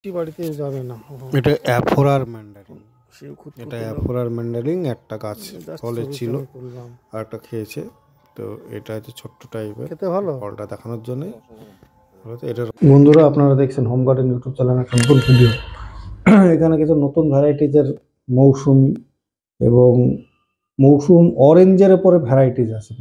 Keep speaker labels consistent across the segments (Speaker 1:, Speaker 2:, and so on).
Speaker 1: বাড়িতে যাবে না।
Speaker 2: এটা অ্যাফোরার ম্যান্ডারিন।
Speaker 1: সেও খুব
Speaker 2: এটা অ্যাফোরার ম্যান্ডারিন একটা গাছ ফলের ছিল
Speaker 1: তুললাম।
Speaker 2: আর একটা খেয়েছে। তো এটা হচ্ছে ছোট্ট টাইপের,
Speaker 1: খেতে ভালো
Speaker 2: ফলটা দেখানোর জন্য। এটা
Speaker 1: বন্ধুরা, আপনারা দেখছেন হোম গার্ডেন ইউটিউব চ্যানেলের একটা নতুন ভিডিও। এখানে কিছু নতুন ভ্যারাইটিজের মৌসুমি এবং মৌসুম অরেঞ্জের উপরে ভ্যারাইটিস আছে।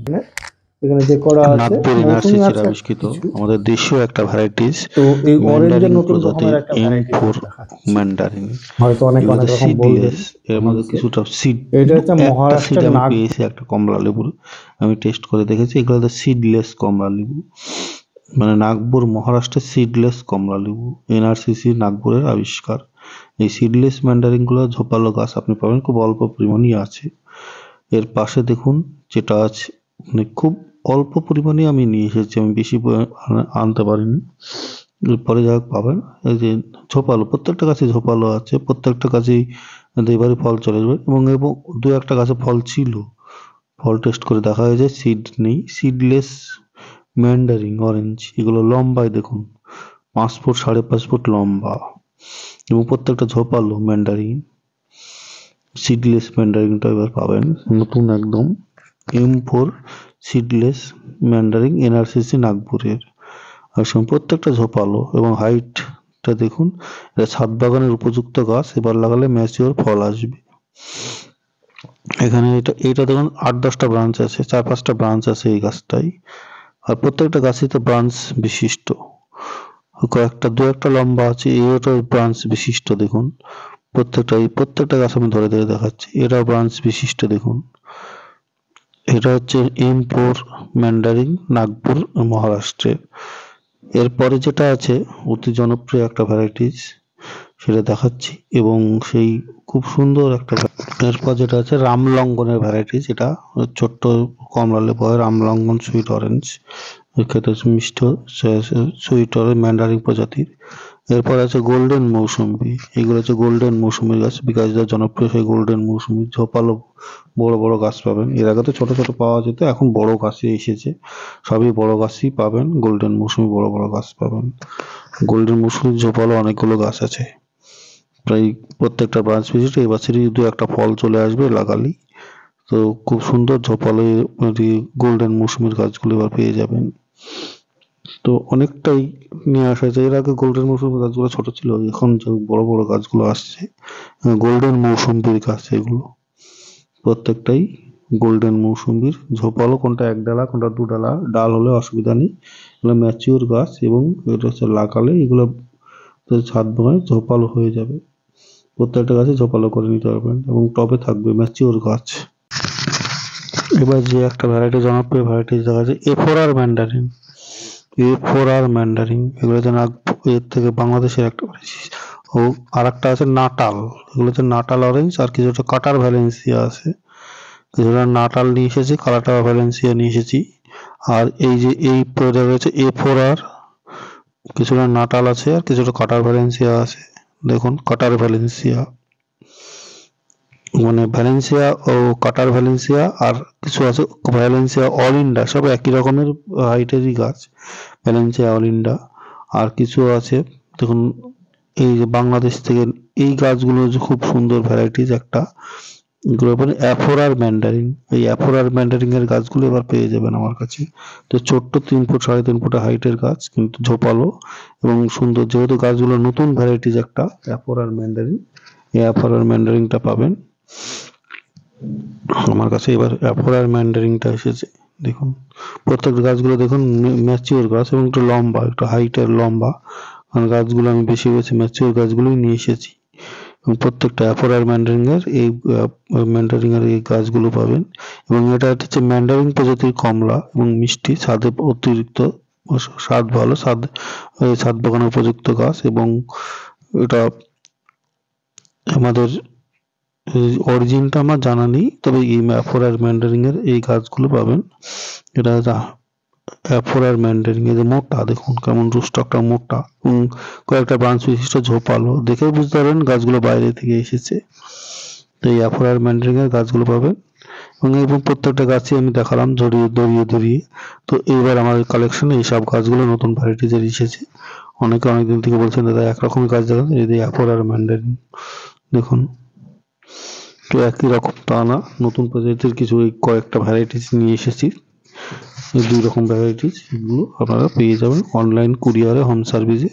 Speaker 1: এখানে যে করা আছে
Speaker 2: নাগপুর
Speaker 1: মৌসুমি
Speaker 2: এনআরসিসির
Speaker 1: আছে
Speaker 2: আবিষ্কৃত
Speaker 1: কিছু।
Speaker 2: আমাদের দেশীয় একটা ভ্যারাইটিস
Speaker 1: তো এই অরেঞ্জের
Speaker 2: ম্যান্ডারিন
Speaker 1: নতুন রকমের
Speaker 2: প্রজাতির
Speaker 1: একটা ভ্যারাইটিস
Speaker 2: M4
Speaker 1: দেখাচ্ছি।
Speaker 2: ম্যান্ডারিন।
Speaker 1: হয়তো অনেক
Speaker 2: এগুলোতে
Speaker 1: রকম বলবেন।
Speaker 2: সিডলেস, এর মধ্যে কিছুটা সিড,
Speaker 1: এটা হচ্ছে
Speaker 2: একটা সিড
Speaker 1: মহারাষ্ট্রের
Speaker 2: আমি
Speaker 1: নাগ।
Speaker 2: পেয়েছি একটা কমলা লেবুর, আমি টেস্ট করে দেখেছি। এগুলোতে সিডলেস কমলা লেবু, মানে নাগপুর মহারাষ্ট্রের সিডলেস কমলা লেবু, এনআরসিসি নাগপুরের আবিষ্কার। এই সিডলেস ম্যান্ডারিন গুলো ঝোপালো গাছ আপনি পাবেন, খুব অল্প পরিমাণই আছে। এর পাশে দেখুন যেটা আছে, মানে খুব অল্প পরিমাণে আমি নিয়ে এসেছি, আমি বেশি আনতে পারিনি। এরপরে যা পাবেন এই যে ঝোপালো, প্রত্যেকটা গাছে ঝোপালো আছে, প্রত্যেকটা গাছেই এবারে ফল চলে যাবে। এবং দু একটা গাছে ফল ছিল, ফল টেস্ট করে দেখা যায় সিড নেই। সিডলেস ম্যান্ডারিন অরেঞ্জ, এগুলো লম্বায় দেখুন 5 ফুট 5.5 ফুট লম্বা, এবং প্রত্যেকটা ঝোপালো ম্যান্ডারিন। সিডলেস ম্যান্ডারিনটা এবার পাবেন নতুন একদম, M4 সিডলেস ম্যান্ডারিন এনআরসিসি নাগপুরের। আর প্রত্যেকটা ঝোপালো এবং হাইটটা দেখুন। এটা ছাদ বাগানের উপযুক্ত গাছ, এবার লাগালে ম্যাচিওর ফল আসবে। এখানে এটা দেখুন 8-10টা ব্রাঞ্চ আছে, 4-5টা ব্রাঞ্চ আছে এই গাছটাই। আর প্রত্যেকটা গাছই তো ব্রাঞ্চ বিশিষ্ট, দু একটা লম্বা আছে, এটা ব্রাঞ্চ বিশিষ্ট দেখুন। প্রত্যেকটা গাছ আমি ধরে ধরে দেখাচ্ছি, এটা ব্রাঞ্চ বিশিষ্ট দেখুন। এটা হচ্ছে M4 ম্যান্ডারিন নাগপুর মহারাষ্ট্রের। এরপরে যেটা আছে অতি জনপ্রিয় একটা ভ্যারাইটিস, সেটা দেখাচ্ছি, এবং সেই খুব সুন্দর একটা। এরপর যেটা আছে রামলঙ্গনের ভ্যারাইটিস, এটা ছোট্ট কমলা লেবু হয়, রামলঙ্গন সুইট অরেঞ্জ, খেতে মিষ্ট সুইট অরেঞ্জ ম্যান্ডারিন প্রজাতির। এরপর আছে গোল্ডেন মৌসুমি, এগুলো হচ্ছে গোল্ডেন মৌসুমি গাছ, বিকাশদার জনপ্রিয় সেই গোল্ডেন মৌসুমি। ঝোপালো বড় বড় গাছ পাবেন, এর আগে তো ছোট ছোট পাওয়া যেত, এখন বড় গাছই এসেছে, সবই বড় গাছই পাবেন। গোল্ডেন মৌসুমি বড় বড় গাছ পাবেন। গোল্ডেন মৌসুমি ঝোপালো অনেকগুলো গাছ আছে, প্রায় প্রত্যেকটা ব্রাঞ্চ ভিজিট এই বছরই দু একটা ফল চলে আসবে লাগালি। তো খুব সুন্দর ঝোপালো গোল্ডেন মৌসুমির গাছগুলো এবার পেয়ে যাবেন। তো অনেকটাই নিয়ে আসা যায়, এর আগে গোল্ডেন মৌসুমি গাছগুলো ছোট ছিল, এখন যে বড় বড় গাছগুলো আসছে গোল্ডেন মৌসুমির গাছ, এগুলো প্রত্যেকটাই গোল্ডেন মৌসুমির ঝোপালো। কোনটা এক ডালা কোনটা দু ডালা, ডাল হলে অসুবিধা নেই, এগুলো ম্যাচিওর গাছ, এবং এটা হচ্ছে লাগালে এগুলো ছাদ বাগানে ঝোপালো হয়ে যাবে। প্রত্যেকটা গাছে ঝোপালো করে নিতে পারবেন, এবং টবে থাকবে ম্যাচিওর গাছ। এবার যে একটা ভ্যারাইটি জনপ্রিয় ভ্যারাইটি দেখা যাচ্ছে A4R ম্যান্ডারিন। A4R ম্যান্ডারিন এগুলো হচ্ছে এর থেকে বাংলাদেশের একটা ও আর একটা আছে নাটাল, এগুলো হচ্ছে নাটাল অরেঞ্জ, আর কিছুটা কাটার ভ্যালেন্সিয়া আছে। কিছুটা নাটাল নিয়ে এসেছি, কাটার ভ্যালেন্সিয়া নিয়ে এসেছি। আর এই যে এই প্রোডাক্ট হচ্ছে A4R, কিছুটা নাটাল আছে আর কিছুটা কাটার ভ্যালেন্সিয়া আছে। দেখুন কাটার ভ্যালেন্সিয়া, মানে ভ্যালেন্সিয়া ও কাটার ভ্যালেন্সিয়া, আর কিছু আছে ভ্যালেন্সিয়া অলিন্ডা, সব একই রকমের হাইটেরই গাছ, ভ্যালেন্সিয়া অলিন্ডা। আর কিছু আছে দেখুন, এই যে বাংলাদেশ থেকে এই গাছগুলো হচ্ছে খুব সুন্দর ভ্যারাইটিস একটা, এগুলো অ্যাফোরার ম্যান্ডারিন। এই অ্যাফোরার ম্যান্ডারিন এর গাছগুলো এবার পেয়ে যাবেন আমার কাছে। তো ছোট্ট 3 ফুট 3.5 ফুট হাইটের গাছ, কিন্তু ঝোপালো এবং সুন্দর, যেহেতু গাছগুলো নতুন ভ্যারাইটিস একটা অ্যাফোরার ম্যান্ডারিন, এই অ্যাফোরার ম্যান্ডারিনটা পাবেন আমার কাছে। এবার অ্যাফোরার ম্যান্ডারিনটা এসেছে দেখুন, প্রত্যেকটা গাছগুলো দেখুন ম্যাচিওর গাছ, এবং একটু লম্বা, একটু হাইটের লম্বা, কারণ গাছগুলো আমি বেশি ম্যাচিওর গাছগুলোই নিয়ে এসেছি। এবং প্রত্যেকটা অ্যাফোরার ম্যান্ডারিনের এই গাছগুলো পাবেন। এবং এটা হচ্ছে ম্যান্ডারিন প্রজাতির কমলা, এবং মিষ্টি, স্বাদে অতিরিক্ত স্বাদ ভালো, ছাদ বাগানের উপযুক্ত গাছ। এবং এটা আমাদের অরিজিনটা আমার জানা নেই, তবে এই অ্যাফোরার ম্যান্ডারিন এর এই গাছগুলো পাবেন। এটা অ্যাফোরার ম্যান্ডারিন এর মোটা, দেখুন কেমন রুস্টকটা মোটা, এবং কয়েকটা ব্রাঞ্চ বিশিষ্ট ঝোপালো, দেখেই বুঝতে পারবেন গাছগুলো বাইরে থেকে এসেছে। তো এই অ্যাফোরার ম্যান্ডারিন এর গাছগুলো পাবেন, এবং প্রত্যেকটা গাছই আমি দেখালাম দড়িয়ে। তো এইবার আমার কালেকশনে এইসব গাছগুলো নতুন ভ্যারাইটিজের এসেছে, অনেকে অনেকদিন থেকে বলছেন দাদা একরকমই গাছ দেখান, যদি অ্যাফোর আর ম্যান্ডারিন দেখুন, তো একই রকম তা না, নতুন প্রজাতির কিছু এই কয়েকটা ভ্যারাইটিস নিয়ে এসেছি। এই 2 রকম ভ্যারাইটিস, এগুলো আপনারা পেয়ে যাবেন অনলাইন কুরিয়ারে, হোম সার্ভিসে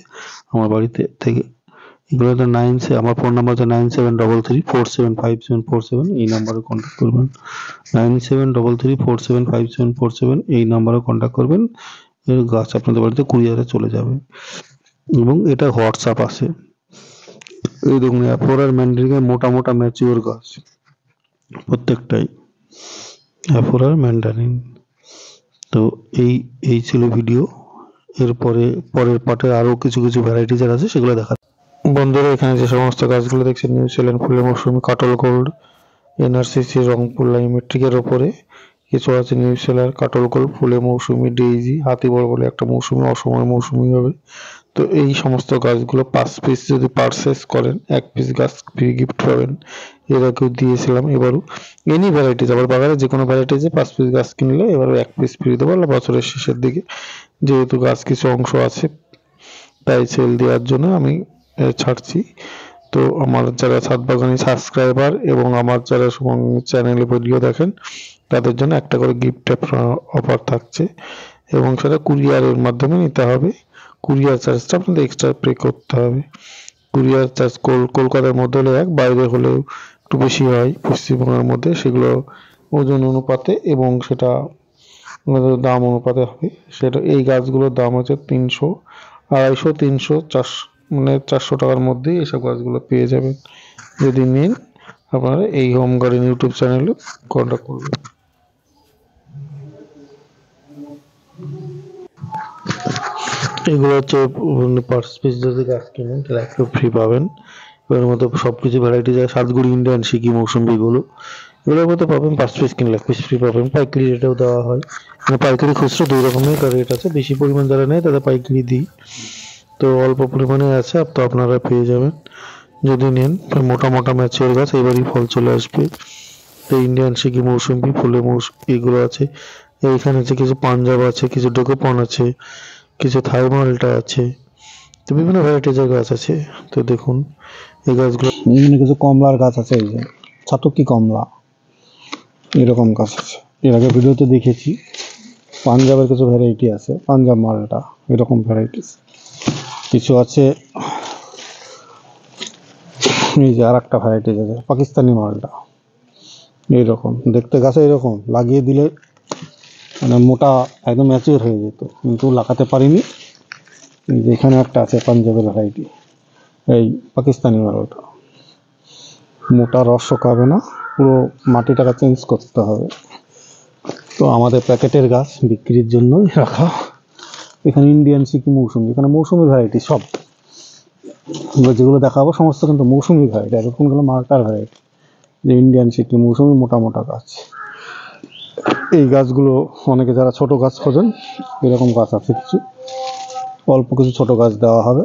Speaker 2: আমার বাড়িতে থেকে। এগুলো তো আমার ফোন নাম্বার হচ্ছে 9733475747, এই নাম্বারে কন্ট্যাক্ট করবেন। 9733475747, এই নাম্বারে কন্ট্যাক্ট করবেন। এর গাছ আপনাদের বাড়িতে কুরিয়ারে চলে যাবে এবং এটা হোয়াটসঅ্যাপ আছে। এই দেখুন অ্যাফোর আর ম্যান্ডারিনের মোটা মোটা ম্যাচিওর গাছ প্রত্যেকটাই, অ্যাফোর আর ম্যান্ডারিন। তো এই ছিল ভিডিও। এরপরে পরের পার্টে আরো কিছু কিছু ভ্যারাইটিস আছে, সেগুলো দেখা। বন্ধুরা, এখানে যে সমস্ত গাছগুলো দেখছেন নিউজিল্যান্ড ফুলের মৌসুমি, কাটল গোল্ড, এনআরসিসি রংপুর লাইমেট্রিকের ওপরে কিছু আছে নিউজিল্যান্ড কাটল গোল্ড, ফুলে মৌসুমি, ডেইজি, হাতিবর বলে একটা মৌসুমি, অসময় মৌসুমি হবে। তো এই সমস্ত গাছগুলো 5 পিস যদি পারচেস করেন 1 পিস গাছ ফ্রি গিফট পাবেন। এর আগেও দিয়েছিলাম, এবারও এনি ভ্যারাইটিস, আবার বাগানে যে কোনো ভ্যারাইটিসে 5 পিস গাছ কিনলে এবারও 1 পিস ফ্রি দেবো বছরের শেষের দিকে। যেহেতু গাছ কিছু অংশ আছে তাই সেল দেওয়ার জন্য আমি ছাড়ছি। তো আমার যারা ছাদ বাগানি সাবস্ক্রাইবার এবং আমার যারা চ্যানেলে ভিডিও দেখেন তাদের জন্য একটা করে গিফট অফার থাকছে এবং সেটা কুরিয়ারের মাধ্যমে নিতে হবে। কুরিয়ার চার্জটা আপনাদের এক্সট্রা পে করতে হবে। কুরিয়ার চার্জ কলকাতার মধ্যে হলে 1, বাইরে হলেও একটু বেশি হয় পশ্চিমবঙ্গের মধ্যে, সেগুলো ওজন অনুপাতে এবং সেটা দাম অনুপাতে হবে। সেটা এই গাছগুলোর দাম হচ্ছে 300, 250, 300, 400, মানে 400 টাকার মধ্যেই এসব গাছগুলো পেয়ে যাবেন। যদি নেন আপনারা এই হোম গার্ডেন ইউটিউব চ্যানেলে কন্ট্যাক্ট করবেন। এগুলো হচ্ছে পার পিস যদি গাছ কিনেন তাহলে একটু ফ্রি পাবেন। এর মধ্যে সবকিছু ভ্যারাইটি যায়, সাতগুড়ি ইন্ডিয়ান সিকি মৌসুমি, এগুলোর মধ্যে পাবেন 5 পিস কিনলে 1 পিস ফ্রি পাবেন। পাইকারি রেটেও দেওয়া হয়, মানে পাইকারি খুচরো 2 রকমের রেট আছে। বেশি পরিমাণ যারা নেয় তাদের পাইকারি দিই, তো অল্প পরিমাণে আছে তো আপনারা পেয়ে যাবেন যদি নেন। মোটা মোটা ম্যাচিওর গাছ, এবারই ফল চলে আসবে। তো ইন্ডিয়ান সিকি মৌসুমি, ফুলে মৌসুমি এগুলো আছে। এইখানে আছে কিছু পাঞ্জাব আছে, কিছু ডেকোপন আছে, কিছু থাইমালটা আছে, তো বিভিন্ন ভ্যারাইটিজের গাছ আছে। তো দেখুন এই গাছগুলো,
Speaker 1: এখানে কিছু কমলার গাছ আছে, এই যে ছাতকি কমলা, এরকম গাছ আছে। এর আগে ভিডিওতে দেখেছি। পাঞ্জাবের কিছু ভ্যারাইটি আছে, পাঞ্জাব মালটা, এরকম ভ্যারাইটিস কিছু আছে। এই যে আর একটা ভ্যারাইটিস আছে পাকিস্তানি মালটা, এইরকম দেখতে গাছে, এরকম লাগিয়ে দিলে মানে মোটা একদম ম্যাচিওর হয়ে যেত, কিন্তু লাগাতে পারিনি। এই যে এখানে একটা আছে পাঞ্জাবের ভ্যারাইটি, এই পাকিস্তানি মালটা, মোটা রস শোকাবে না, পুরো মাটিটাকে চেঞ্জ করতে হবে। তো আমাদের প্যাকেটের গাছ বিক্রির জন্যই রাখা। এখানে ইন্ডিয়ান সিকি মৌসুমি, এখানে মৌসুমি ভ্যারাইটি সব, যেগুলো দেখাবো সমস্ত কিন্তু মৌসুমি ভ্যারাইটি, আর কোনগুলো মালটার ভ্যারাইটি। যে ইন্ডিয়ান সিকি মৌসুমি, মোটা মোটা গাছ। এই গাছগুলো অনেকে যারা ছোট গাছ খোঁজেন, এরকম গাছ আছে কিছু, অল্প কিছু ছোট গাছ দেওয়া হবে।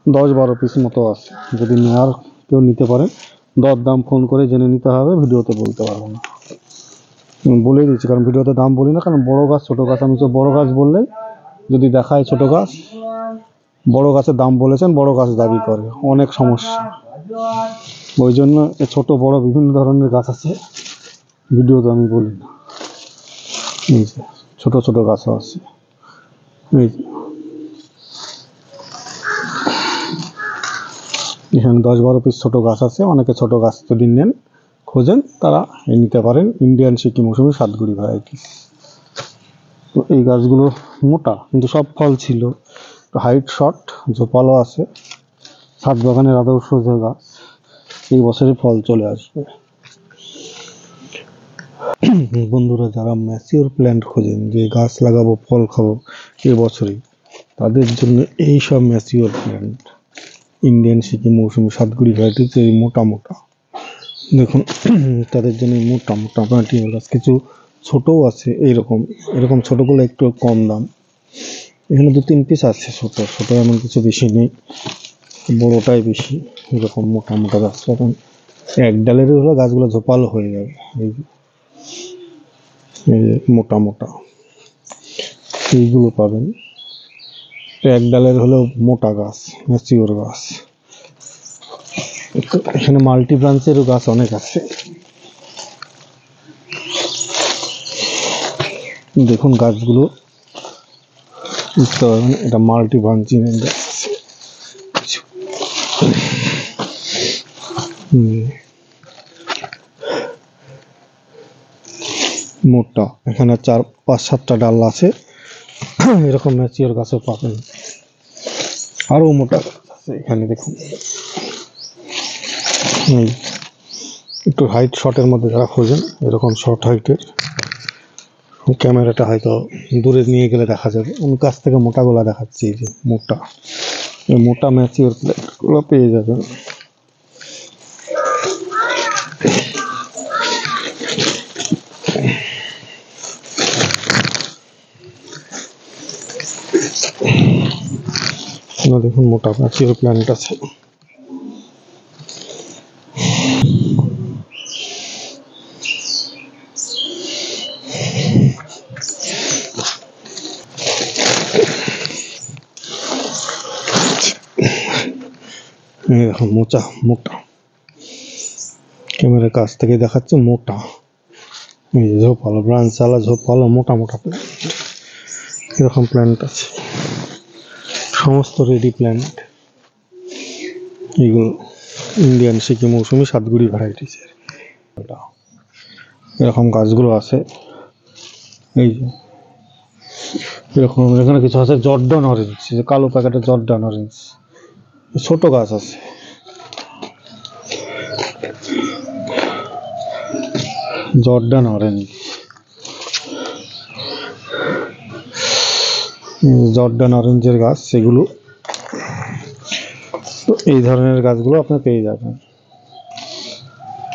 Speaker 1: 10-12 পিস মতো আছে, যদি নেওয়ার কেউ নিতে পারেন। দাম ফোন করে জেনে নিতে হবে, ভিডিওতে বলতে পারবো না, বলে দিচ্ছি, কারণ ভিডিওতে দাম বলি না। কারণ বড় গাছ ছোট গাছ, আমি তো বড় গাছ বললে যদি দেখায় ছোট গাছ, বড় গাছের দাম বলেছেন বড় গাছ দাবি করে, অনেক সমস্যা। ওই জন্য ছোট বড় বিভিন্ন ধরনের গাছ আছে, ভিডিওতে আমি বলি না। এই যে ছোট ছোট গাছও আছে, এই এখানে 10-12 পিস ছোট গাছ আছে। অনেকে ছোট গাছ যদি নেন খোঁজেন তারা নিতে পারেন, ইন্ডিয়ান সিকি মৌসুমি, সাতগুড়ি ভ্যারাইটি। তো এই গাছগুলো মোটা কিন্তু সব ফল ছিল, হাইট শর্ট, ঝোপালো আছে। ছাদ বাগানের আদর্শ যে গাছ, এই বছরে ফল চলে আসবে। বন্ধুরা, যারা ম্যাচিওর প্ল্যান্ট খোঁজেন, যে গাছ লাগাবো ফল খাবো এবছরই, তাদের জন্য এই সব ম্যাচিওর প্ল্যান্ট, ইন্ডিয়ান সিকি মৌসুমি, সাতগুড়ি ভ্যারাইটিস, এই মোটা মোটা দেখুন, তাদের জন্য মোটা মোটা ম্যাচিওর গাছ। কিছু ছোটও আছে, এইরকম এরকম ছোটগুলো একটু কম দাম। এখানে 2-3 পিস আছে ছোট ছোট, এমন কিছু বেশি নেই, বড়টাই বেশি। এরকম মোটা মোটা গাছ, এখন এক ডালের হলে গাছগুলো ঝোপালো হয়ে যাবে। এই যে মোটা মোটা এইগুলো পাবেন এক ডালের হলো মোটা গাছ, ম্যাচিওর গাছ। এখানে মাল্টি ব্রাঞ্চেরও গাছ অনেক আছে। দেখুন গাছগুলো, বুঝতে পারবেন এটা মাল্টি ব্রাঞ্চিং গাছ। মোটা, এখানে 4-5-7টা ডাল আছে। এরকম ম্যাচিওর গাছও পাবেন। আরো মোটা গাছ আছে এখানে দেখুন। একটু হাইট শর্টের মধ্যে যারা খোঁজেন, এরকম শর্ট হাইটের, ক্যামেরাটা হয়তো দূরে নিয়ে গেলে দেখা যাবে। আমি কাছ থেকে মোটা গোলা দেখাচ্ছি। এই যে মোটা, এই মোটা ম্যাচিওর প্লেটগুলো পেয়ে যাবেন। দেখুন মোটা ম্যাচিওর প্ল্যান্ট আছে। মোটা মোটা ক্যামেরার কাছ থেকে দেখাচ্ছে মোটা। এই যে ঝোপালো, ব্রাঞ্চ আলা ঝোপালো মোটা মোটা প্ল্যান্ট, এরকম প্ল্যান্ট আছে। সমস্ত রেডি প্ল্যান্ট। এগুলো ইন্ডিয়ান সিকি মৌসুমি সাতগুড়ি ভ্যারাইটিসের। এরকম গাছগুলো আছে। এই যে এরকম, এখানে কিছু আছে জর্ডান অরেঞ্জ, যে কালো প্যাকেটের জর্ডান অরেঞ্জ, ছোট গাছ আছে। জর্ডান অরেঞ্জ, জর্ডান অরেঞ্জের গাছ সেগুলো। তো এই ধরনের গাছগুলো আপনি পেয়ে যাবেন।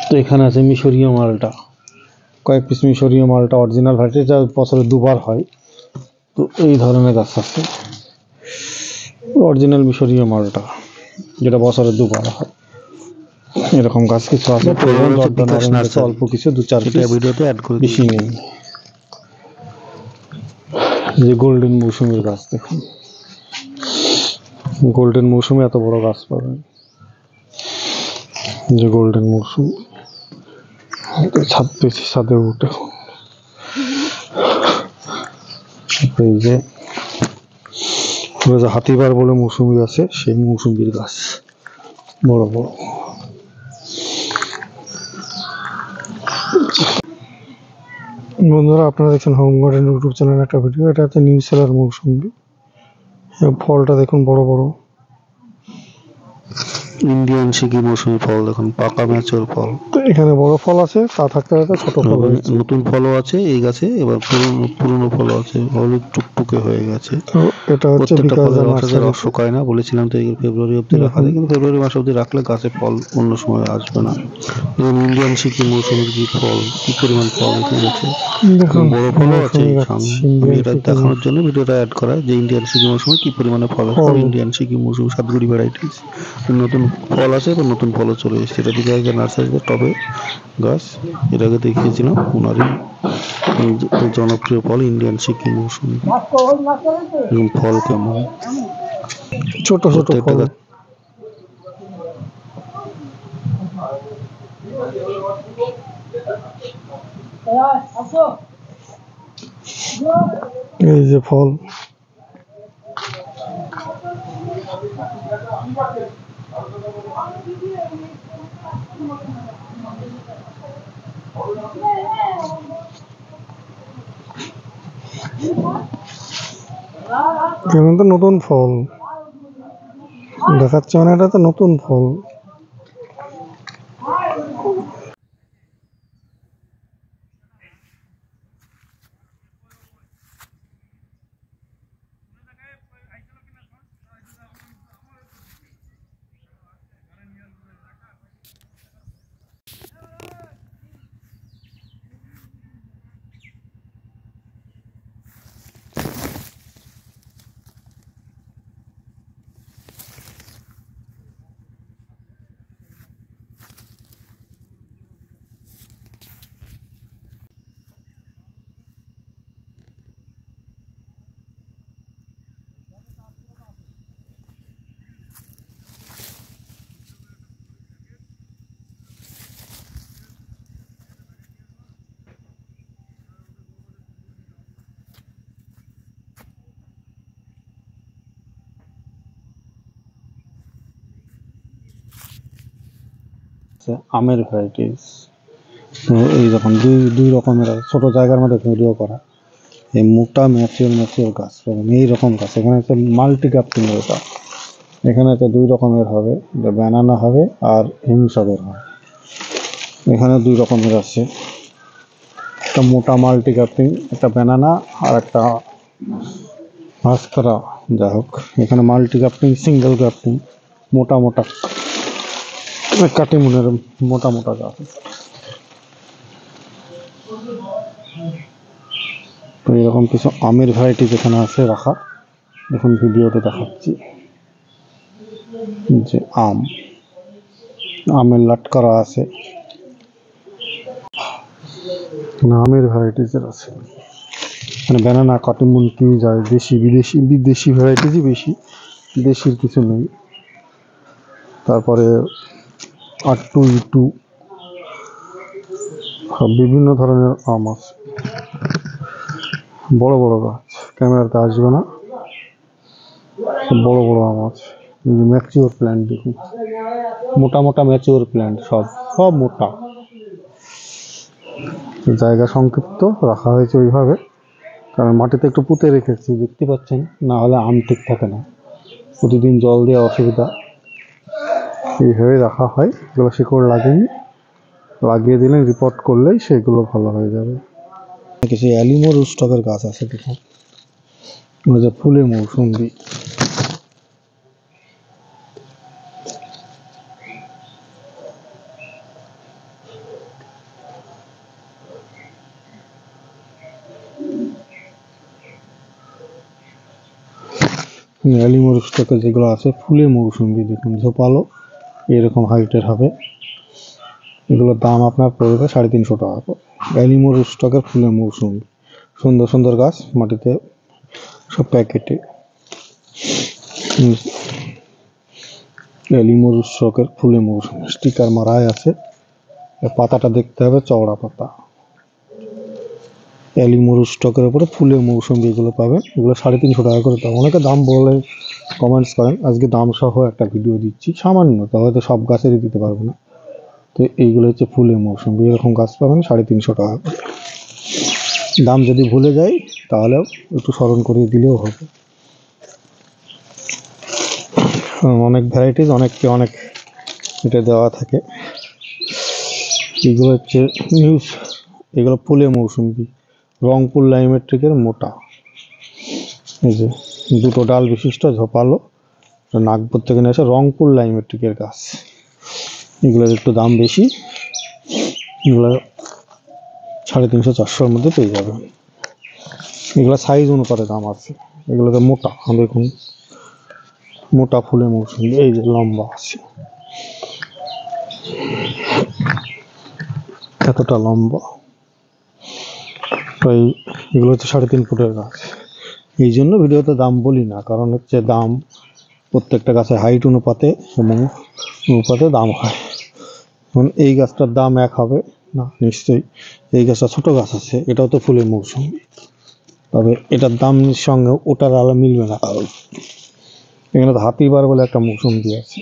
Speaker 1: তো এখানে আছে মিশরীয় মালটা, কয়েক পিস মিশরীয় মালটা অরিজিনাল ভ্যারাইটি, যা বছরে দুবার হয়। তো এই ধরনের গাছ আছে অরিজিনাল মিশরীয় মালটা, যেটা বছরে দুবার হয়। এরকম গাছ কিছু আছে। জর্ডান অরেঞ্জ আছে অল্প কিছু, 2-4 পিস,
Speaker 2: ভিডিওতে অ্যাড করে
Speaker 1: বেশি নেই। যে গোল্ডেন মৌসুমীর গাছ দেখুন, গোল্ডেন মৌসুমে এত বড় গাছ পাবেন। যে গোল্ডেন মৌসুম, ছাদ পেয়েছি, ছাদে উঠে। এই যে হাতিবার বলে মৌসুমী আছে, সেই মৌসুমীর গাছ বড় বড়। বন্ধুরা, আপনারা দেখছেন হোম গার্ডেন ইউটিউব চ্যানেল একটা ভিডিও। এটা হচ্ছে নিউ সেলার মৌসুমী। ফলটা দেখুন বড় বড়।
Speaker 2: ইন্ডিয়ান সিকি মৌসুমি ফল দেখুন, পাকা ম্যাচিওর ফল।
Speaker 1: তো এখানে বড় ফল আছে, তা থাকতে থাকতে ছোট ফল হয়েছে।
Speaker 2: নতুন ফলও আছে এই গাছে, এবার পুরনো ফলও আছে, হলুদ টুকটুকে হয়ে গেছে।
Speaker 1: তো এটা হচ্ছে
Speaker 2: প্রত্যেকটা
Speaker 1: বিকাশ
Speaker 2: ফলের রস আছে,
Speaker 1: নার্সারি।
Speaker 2: রস শুকায় না। বলেছিলাম তো এই ফেব্রুয়ারি অব্দি রাখা যায়, কিন্তু ফেব্রুয়ারি মাস অব্দি রাখলে গাছে ফল অন্য সময় আসবে না। যেমন ইন্ডিয়ান সিকি মৌসুমির কি ফল, কি পরিমাণ ফল এখানে আছে,
Speaker 1: দেখুন
Speaker 2: বড় ফলও আছে এই
Speaker 1: মৌসুমী
Speaker 2: সামনে।
Speaker 1: গাছ,
Speaker 2: আমি
Speaker 1: ইন্ডিয়ান
Speaker 2: এটা
Speaker 1: সিকিম
Speaker 2: দেখানোর জন্য ভিডিওটা অ্যাড করা, যে ইন্ডিয়ান সিকি মৌসুমে কি পরিমাণে ফল আছে।
Speaker 1: ফল।
Speaker 2: ইন্ডিয়ান সিকি মৌসুমি সাতগুড়ি ভ্যারাইটিস নতুন ফল আছে, এবং নতুন ফলও চলে এসেছে। এটা বিকাশ নার্সারিতে টবে গাছ, এর আগে দেখিয়েছিলাম। ওনারই জনপ্রিয় ফল ইন্ডিয়ান সিকি মৌসুমি। এবং ফল কেমন,
Speaker 1: ছোট ছোট ফল। এই যে ফল, এখানে তো নতুন ফল দেখাচ্ছে, মানে এটা তো নতুন ফল। আমের ভ্যারাইটিস। এই রকম দুই রকমের ছোট জায়গার মধ্যে ভিডিও করা। এই মোটা ম্যাচিওর গাছ পাবেন, এই রকম গাছ। এখানে হচ্ছে মাল্টি গ্রাফটিং, এটা এখানে হচ্ছে দুই রকমের হবে, ব্যানানা হবে আর হিমসাগর হবে। এখানে দুই রকমের আছে, একটা মোটা মাল্টি গ্রাফটিং, একটা ব্যানানা আর একটা ভাস্করা। যাই হোক, এখানে মাল্টি গ্রাফটিং, সিঙ্গেল গ্রাফটিং, মোটা মোটা কাটিমুনের মোটা মোটা গাছ। তো এরকম কিছু আমের ভ্যারাইটি যেখানে আছে রাখা, এখন ভিডিওতে দেখাচ্ছি যে আমের লাট করা আছে, আমের ভ্যারাইটিসের আছে। মানে ব্যানানা, কাটিমুন, কি যায়, দেশি বিদেশি ভ্যারাইটিসই বেশি, দেশির কিছু নেই। তারপরে আট্টু ইটু, বিভিন্ন ধরনের আম আছে, বড় বড় গাছ, ক্যামেরাতে আসবে না, বড় বড় আম আছে। ম্যাচিওর প্ল্যান্ট দেখুন, মোটা মোটা ম্যাচিওর প্ল্যান্ট, সব মোটা। জায়গা সংক্ষিপ্ত রাখা হয়েছে ওইভাবে, কারণ মাটিতে একটু পুঁতে রেখেছি, দেখতে পাচ্ছেন, না হলে আম ঠিক থাকে না, প্রতিদিন জল দেওয়া অসুবিধা। এইভাবে রাখা হয়। এগুলো শিকড় লাগিয়ে দিলেন, রিপোর্ট করলেই সেগুলো ভালো হয়ে যাবে। কিছু অ্যালিমো রুস্টকের গাছ আছে দেখুন, যে ফুলে মৌসুম্বি। অ্যালিমো রুস্টকের যেগুলো আছে ফুলে মৌসুম্বি, দেখুন ঝোপালো, এরকম হাইটের হবে। এগুলোর দাম আপনার পড়বে 350 টাকা। অ্যালিমো রুস্টকের ফুলে মৌসুম্বি, সুন্দর সুন্দর গাছ, মাটিতে সব প্যাকেটে। অ্যালিমো রুস্টকের ফুলে মৌসুম্বি স্টিকার মারাই আছে, পাতাটা দেখতে হবে চওড়া পাতা। অ্যালিমো রুস্টকের উপরে ফুলে মৌসুম্বি এগুলো পাবেন, এগুলো 350 টাকা করে দাম। অনেকে দাম বলে কমেন্টস করেন, আজকে দাম সহ একটা ভিডিও দিচ্ছি, সামান্য, তাহলে তো সব গাছেরই দিতে পারবো না। তো এইগুলো হচ্ছে ফুলে মৌসুম্বি, এরকম গাছ পাবেন 350 টাকা করে। দাম যদি ভুলে যাই তাহলেও একটু স্মরণ করিয়ে দিলেও হবে। অনেক ভ্যারাইটিস, অনেককে অনেক এটা দেওয়া থাকে। এগুলো হচ্ছে এগুলো ফুলে মৌসুম্বি, রংপুর লাইমেট্রিকের মোটা, এই যে দুটো ডাল বিশিষ্ট, ঝোপালো, নাগপুর থেকে নিয়ে আসে, রংপুর লাইমেট্রিকের গাছ। এগুলোর একটু দাম বেশি, এগুলো 350-400-র মধ্যে পেয়ে যাবেন। এগুলো সাইজ অনুপাতে দাম আছে, এগুলোতে মোটা দেখুন, মোটা ফুলে মৌসুমি, এই যে লম্বা আছে, এতটা লম্বা। তাই এগুলো হচ্ছে 3.5 ফুটের গাছ। এই জন্য ভিডিওতে দাম বলি না, কারণ হচ্ছে দাম প্রত্যেকটা গাছের হাইট অনুপাতে এবং অনুপাতে দাম হয়। এখন এই গাছটার দাম এক হবে না, নিশ্চয়ই। এই গাছটা ছোট গাছ আছে, এটাও তো ফুলের মৌসুমি, তবে এটার দামের সঙ্গে ওটার আলো মিলবে না। এখানে তো হাতিবার বলে একটা মৌসুমি আছে,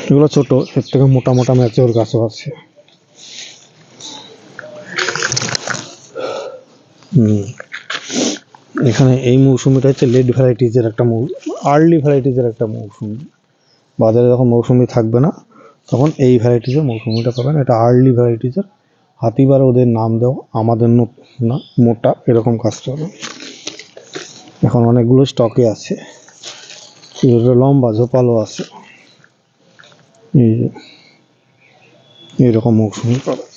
Speaker 1: এগুলো ছোট, এর থেকে মোটা মোটা ম্যাচিওর গাছও আছে। এখানে এই মৌসুমিটা হচ্ছে লেট ভ্যারাইটিজের একটা আর্লি ভ্যারাইটিজের একটা মৌসুমি। বাজারে যখন মৌসুমি থাকবে না তখন এই ভ্যারাইটিজের মৌসুমিটা পাবেন, এটা আর্লি ভ্যারাইটিজের। হাতিবার ওদের নাম দেওয়া, আমাদের না, মোটা এরকম গাছ পাবেন। এখন অনেকগুলো স্টকে আছে, লম্বা ঝোপালো আছে, এই যে এরকম মৌসুমি পাবেন।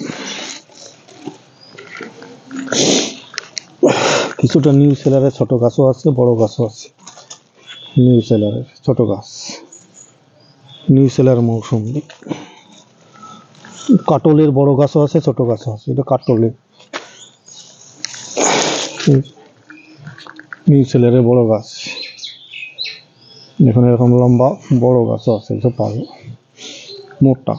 Speaker 1: কিছুটা নিউ সেলারের ছোট গাছও আছে, বড় গাছও আছে। নিউ সেলারের ছোট গাছ, নিউ সেলার মৌসুমি। কাটলের বড় গাছও আছে, ছোট গাছও আছে, এটা কাটলের নিউ সেলারের বড় গাছ। দেখুন এরকম লম্বা বড় গাছও আছে, ঝোপালো, মোটা।